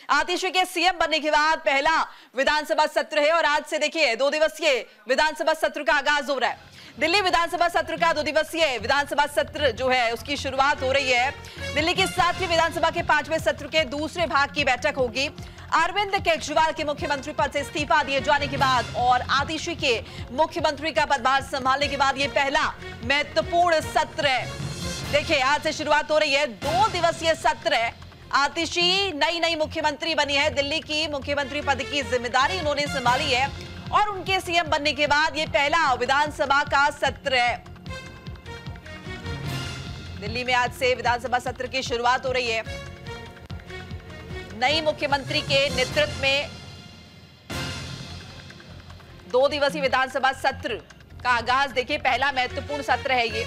आतिशी के सीएम बनने के बाद पहला विधानसभा सत्र है और आज से देखिए 2 दिवसीय विधानसभा सत्र का आगाज हो रहा है। दिल्ली विधानसभा सत्र का 2 दिवसीय विधानसभा सत्र जो है उसकी शुरुआत हो रही है। दिल्ली की 7वीं विधानसभा के 5वें सत्र के दूसरे भाग की बैठक होगी। अरविंद केजरीवाल के मुख्यमंत्री पद से इस्तीफा दिए जाने के बाद और आतिशी के मुख्यमंत्री का पदभार संभालने के बाद ये पहला महत्वपूर्ण सत्र है। देखिए आज से शुरुआत हो रही है, 2 दिवसीय सत्र है। आतिशी नई मुख्यमंत्री बनी है, दिल्ली की मुख्यमंत्री पद की जिम्मेदारी उन्होंने संभाली है और उनके सीएम बनने के बाद ये पहला विधानसभा का सत्र है। दिल्ली में आज से विधानसभा सत्र की शुरुआत हो रही है। नई मुख्यमंत्री के नेतृत्व में 2 दिवसीय विधानसभा सत्र का आगाज देखिए, पहला महत्वपूर्ण सत्र है ये।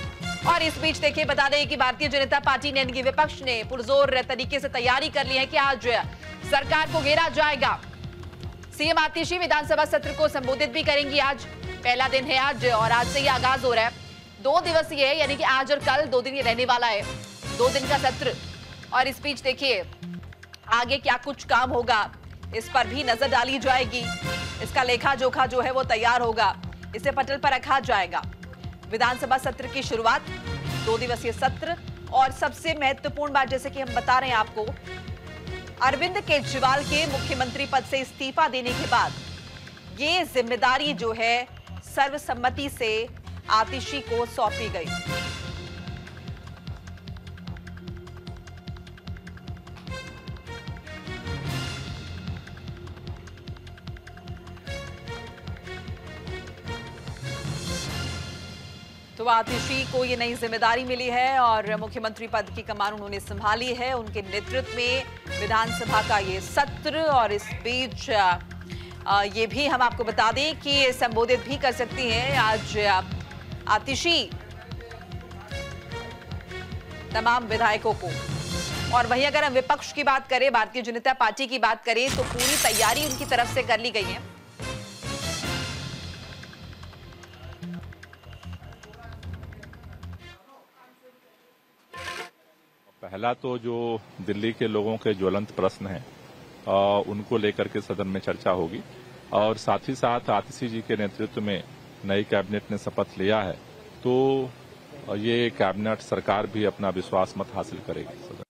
और इस बीच देखिए बता दें कि भारतीय जनता पार्टी ने, इनकी विपक्ष ने पुरजोर तरीके से तैयारी कर ली है कि आज सरकार को घेरा जाएगा। सीएम आतिशी विधानसभा सत्र को संबोधित भी करेंगी। आज पहला दिन है आज और आज से ये आगाज हो रहा है। 2 दिवसीय है, यानी कि आज और कल 2 दिन ये रहने वाला है, 2 दिन का सत्र। और इस बीच देखिए आगे क्या कुछ काम होगा इस पर भी नजर डाली जाएगी। इसका लेखा जोखा जो है वो तैयार होगा, इसे पटल पर रखा जाएगा। विधानसभा सत्र की शुरुआत, 2 दिवसीय सत्र। और सबसे महत्वपूर्ण बात जैसे कि हम बता रहे हैं आपको, अरविंद केजरीवाल के मुख्यमंत्री पद से इस्तीफा देने के बाद ये जिम्मेदारी जो है सर्वसम्मति से आतिशी को सौंपी गई। तो आतिशी को ये नई जिम्मेदारी मिली है और मुख्यमंत्री पद की कमान उन्होंने संभाली है। उनके नेतृत्व में विधानसभा का ये सत्र। और इस बीच ये भी हम आपको बता दें कि संबोधित भी कर सकती हैं आज आतिशी तमाम विधायकों को। और वहीं अगर हम विपक्ष की बात करें, भारतीय जनता पार्टी की बात करें, तो पूरी तैयारी उनकी तरफ से कर ली गई है। पहला तो जो दिल्ली के लोगों के ज्वलंत प्रश्न हैं उनको लेकर के सदन में चर्चा होगी और साथ ही साथ आतिशी जी के नेतृत्व में नई कैबिनेट ने शपथ लिया है, तो ये कैबिनेट सरकार भी अपना विश्वास मत हासिल करेगी।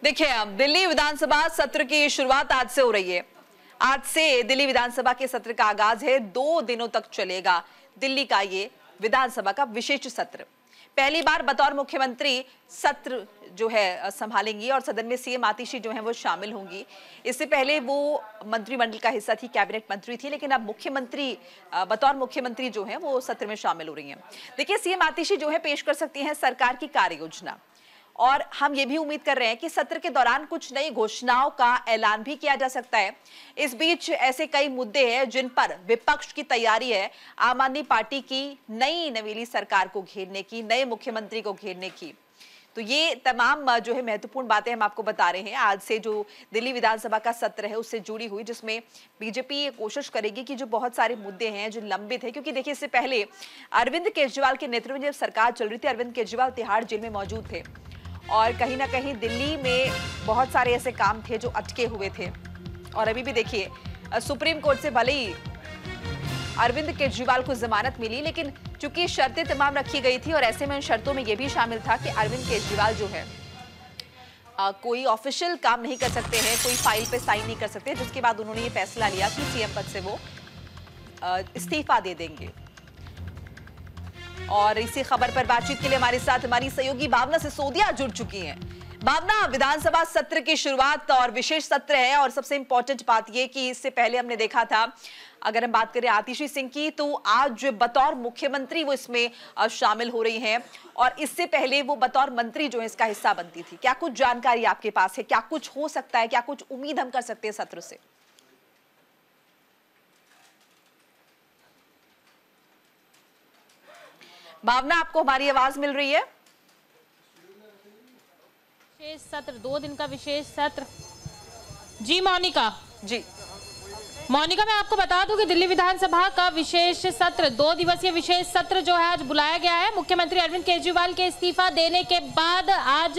देखिए अब दिल्ली विधानसभा सत्र की शुरुआत आज से हो रही है। आज से दिल्ली विधानसभा के सत्र का आगाज है, 2 दिनों तक चलेगा दिल्ली का ये विधानसभा का विशेष सत्र। पहली बार बतौर मुख्यमंत्री सत्र जो है संभालेंगी और सदन में सीएम आतिशी जो है वो शामिल होंगी। इससे पहले वो मंत्रिमंडल का हिस्सा थी, कैबिनेट मंत्री थी, लेकिन अब मुख्यमंत्री बतौर मुख्यमंत्री जो है वो सत्र में शामिल हो रही हैं। देखिए सीएम आतिशी जो है पेश कर सकती हैं सरकार की कार्य योजना और हम ये भी उम्मीद कर रहे हैं कि सत्र के दौरान कुछ नई घोषणाओं का ऐलान भी किया जा सकता है। इस बीच ऐसे कई मुद्दे हैं जिन पर विपक्ष की तैयारी है आम आदमी पार्टी की नई नवेली सरकार को घेरने की, नए मुख्यमंत्री को घेरने की। तो ये तमाम जो है महत्वपूर्ण बातें हम आपको बता रहे हैं आज से जो दिल्ली विधानसभा का सत्र है उससे जुड़ी हुई, जिसमें बीजेपी ये कोशिश करेगी कि जो बहुत सारे मुद्दे हैं जो लंबित है, क्योंकि देखिए इससे पहले अरविंद केजरीवाल के नेतृत्व में जब सरकार चल रही थी, अरविंद केजरीवाल तिहाड़ जेल में मौजूद थे और कहीं ना कहीं दिल्ली में बहुत सारे ऐसे काम थे जो अटके हुए थे। और अभी भी देखिए सुप्रीम कोर्ट से भले ही अरविंद केजरीवाल को जमानत मिली, लेकिन चूंकि शर्तें तमाम रखी गई थी और ऐसे में उन शर्तों में यह भी शामिल था कि अरविंद केजरीवाल जो है कोई ऑफिशियल काम नहीं कर सकते हैं, कोई फाइल पे साइन नहीं कर सकते, जिसके बाद उन्होंने ये फैसला लिया कि सीएम पद से वो इस्तीफा दे देंगे। और इसी खबर पर बातचीत के लिए हमारे साथ हमारी सहयोगी भावना सिसोदिया जुड़ चुकी हैं। भावना, विधानसभा सत्र की शुरुआत और विशेष सत्र है और सबसे इंपॉर्टेंट बात यह कि इससे पहले हमने देखा था, अगर हम बात करें आतिशी सिंह की, तो आज बतौर मुख्यमंत्री वो इसमें शामिल हो रही हैं और इससे पहले वो बतौर मंत्री जो है इसका हिस्सा बनती थी। क्या कुछ जानकारी आपके पास है? क्या कुछ हो सकता है? क्या कुछ उम्मीद हम कर सकते हैं सत्र से? भावना, आपको हमारी आवाज मिल रही है? विशेष सत्र, 2 दिन का विशेष सत्र। जी मोनिका। जी मोनिका, मैं आपको बता दूं कि दिल्ली विधानसभा का विशेष सत्र, 2 दिवसीय विशेष सत्र जो है आज बुलाया गया है। मुख्यमंत्री अरविंद केजरीवाल के इस्तीफा देने के बाद आज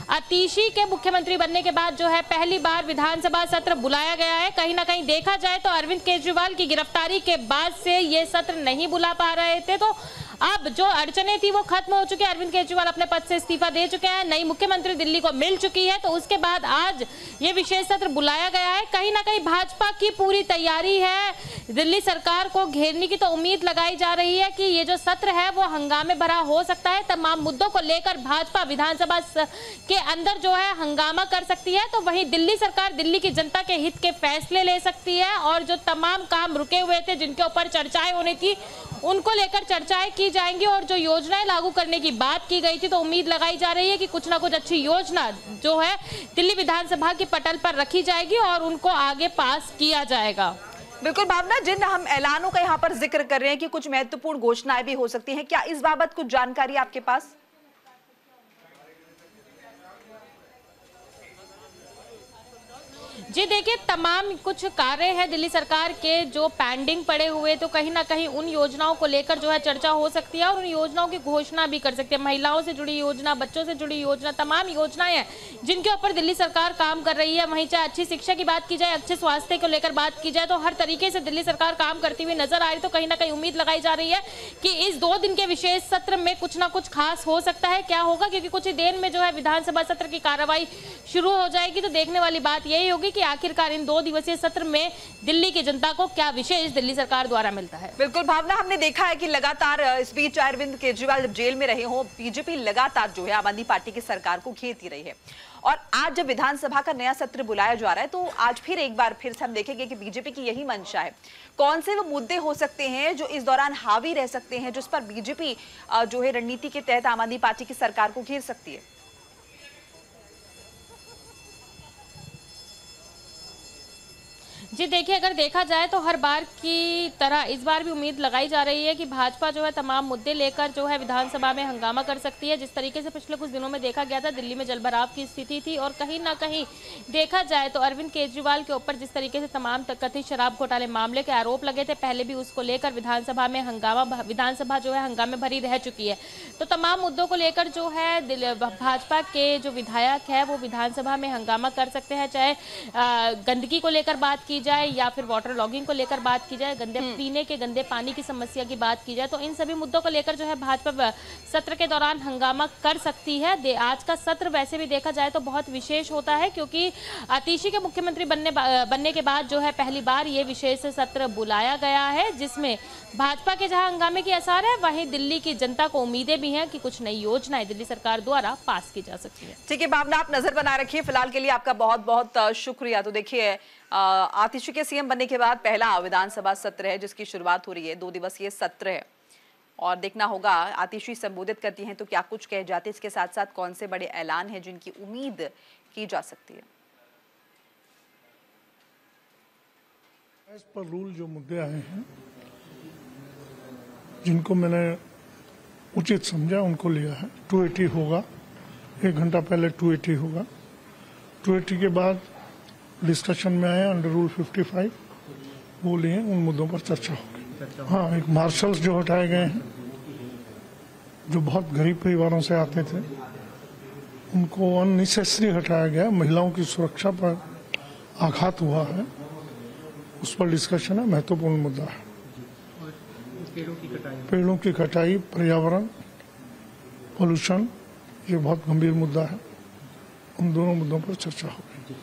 आतिशी के मुख्यमंत्री बनने के बाद जो है पहली बार विधानसभा सत्र बुलाया गया है। कहीं ना कहीं देखा जाए तो अरविंद केजरीवाल की गिरफ्तारी के बाद से ये सत्र नहीं बुला पा रहे थे, तो अब जो अड़चने थी वो खत्म हो चुकी है। अरविंद केजरीवाल अपने पद से इस्तीफा दे चुके हैं, नई मुख्यमंत्री दिल्ली को मिल चुकी है, तो उसके बाद आज ये विशेष सत्र बुलाया गया है। कहीं ना कहीं भाजपा की पूरी तैयारी है, दिल्ली सरकार को घेरने की तो उम्मीद लगाई जा रही है कि ये जो सत्र है वो हंगामे भरा हो सकता है। तमाम मुद्दों को लेकर भाजपा विधानसभा के अंदर जो है हंगामा कर सकती है, तो वहीं दिल्ली सरकार दिल्ली की जनता के हित के फैसले ले सकती है और जो तमाम काम रुके हुए थे जिनके ऊपर चर्चाएं होनी थी उनको लेकर चर्चाएं की जाएंगी और जो योजनाएं लागू करने की बात की गई थी तो उम्मीद लगाई जा रही है कि कुछ ना कुछ अच्छी योजना जो है दिल्ली विधानसभा की पटल पर रखी जाएगी और उनको आगे पास किया जाएगा। बिल्कुल भावना, जिन हम ऐलानों का यहाँ पर जिक्र कर रहे हैं कि कुछ महत्वपूर्ण घोषणाएं भी हो सकती हैं, क्या इस बाबत कुछ जानकारी आपके पास? जी देखिए, तमाम कुछ कार्य हैं दिल्ली सरकार के जो पेंडिंग पड़े हुए, तो कहीं ना कहीं उन योजनाओं को लेकर जो है चर्चा हो सकती है और उन योजनाओं की घोषणा भी कर सकती है। महिलाओं से जुड़ी योजना, बच्चों से जुड़ी योजना, तमाम योजनाएं हैं जिनके ऊपर दिल्ली सरकार काम कर रही है। वहीं चाहे अच्छी शिक्षा की बात की जाए, अच्छे स्वास्थ्य को लेकर बात की जाए, तो हर तरीके से दिल्ली सरकार काम करती हुई नजर आ रही। तो कहीं ना कहीं उम्मीद लगाई जा रही है कि इस 2 दिन के विशेष सत्र में कुछ ना कुछ खास हो सकता है। क्या होगा, क्योंकि कुछ ही देर में जो है विधानसभा सत्र की कार्रवाई शुरू हो जाएगी, तो देखने वाली बात यही होगी कि आखिरकार इन 2 दिवसीय सत्र में दिल्ली की जनता को क्या विशेष दिल्ली सरकार द्वारा मिलता है। बिल्कुल भावना, हमने देखा है कि लगातार इस बीच अरविंद केजरीवाल जब जेल में रहे हों, बीजेपी लगातार जो है आम आदमी पार्टी की सरकार को घेरती रही है और आज जब विधानसभा का नया सत्र बुलाया जा रहा है तो आज फिर एक बार फिर से हम देखेंगे कि बीजेपी की यही मंशा है। कौन से वो मुद्दे हो सकते हैं जो इस दौरान हावी रह सकते हैं, जिस पर बीजेपी जो है रणनीति के तहत आम आदमी पार्टी की सरकार को घेर सकती है? जी देखिए, अगर देखा जाए तो हर बार की तरह इस बार भी उम्मीद लगाई जा रही है कि भाजपा जो है तमाम मुद्दे लेकर जो है विधानसभा में हंगामा कर सकती है। जिस तरीके से पिछले कुछ दिनों में देखा गया था, दिल्ली में जलभराव की स्थिति थी और कहीं ना कहीं देखा जाए तो अरविंद केजरीवाल के ऊपर जिस तरीके से तमाम कथित शराब घोटाले मामले के आरोप लगे थे, पहले भी उसको लेकर विधानसभा में विधानसभा जो है हंगामे भरी रह चुकी है। तो तमाम मुद्दों को लेकर जो है भाजपा के जो विधायक है वो विधानसभा में हंगामा कर सकते हैं, चाहे गंदगी को लेकर बात की जाए या फिर वाटर लॉगिंग को लेकर बात की जाए, पीने के गंदे पानी की समस्या की बात की जाए, तो इन सभी मुद्दों को लेकर जो है भाजपा सत्र के दौरान हंगामा कर सकती है। आज का सत्र वैसे भी देखा जाए तो बहुत विशेष होता है क्योंकि आतिशी के मुख्यमंत्री बनने के बाद जो है पहली बार ये विशेष सत्र बुलाया गया है, जिसमें भाजपा के जहां हंगामे की आसार है वहीं दिल्ली की जनता को उम्मीदें भी हैं कि कुछ नई योजनाएं दिल्ली सरकार द्वारा पास की जा सकती है। ठीक है भावना, आप नजर बना रखिए। फिलहाल के लिए आपका बहुत बहुत शुक्रिया। तो देखिए, आतिशी के सीएम बनने के बाद पहला विधानसभा सत्र है जिसकी शुरुआत हो रही है, 2 दिवसीय सत्र है और देखना होगा आतिशी संबोधित करती हैं तो क्या कुछ कह जाते, इसके साथ साथ कौन से बड़े ऐलान हैं जिनकी उम्मीद की जा सकती है। इस पर रूल जो मुद्दे आए हैं जिनको मैंने उचित समझा उनको लिया है। 280 होगा, 1 घंटा पहले 280 होगा। 280 के बाद डिस्कशन में आए अंडर रूल 55 वो लिए, उन मुद्दों पर चर्चा होगी। हाँ, एक मार्शल्स जो हटाए गए हैं जो बहुत गरीब परिवारों से आते थे उनको अननेसेसरी हटाया गया। महिलाओं की सुरक्षा पर आघात हुआ है, उस पर डिस्कशन है, महत्वपूर्ण मुद्दा है। पेड़ों की कटाई, पर्यावरण, पोल्यूशन, ये बहुत गंभीर मुद्दा है। उन दोनों मुद्दों पर चर्चा होगी।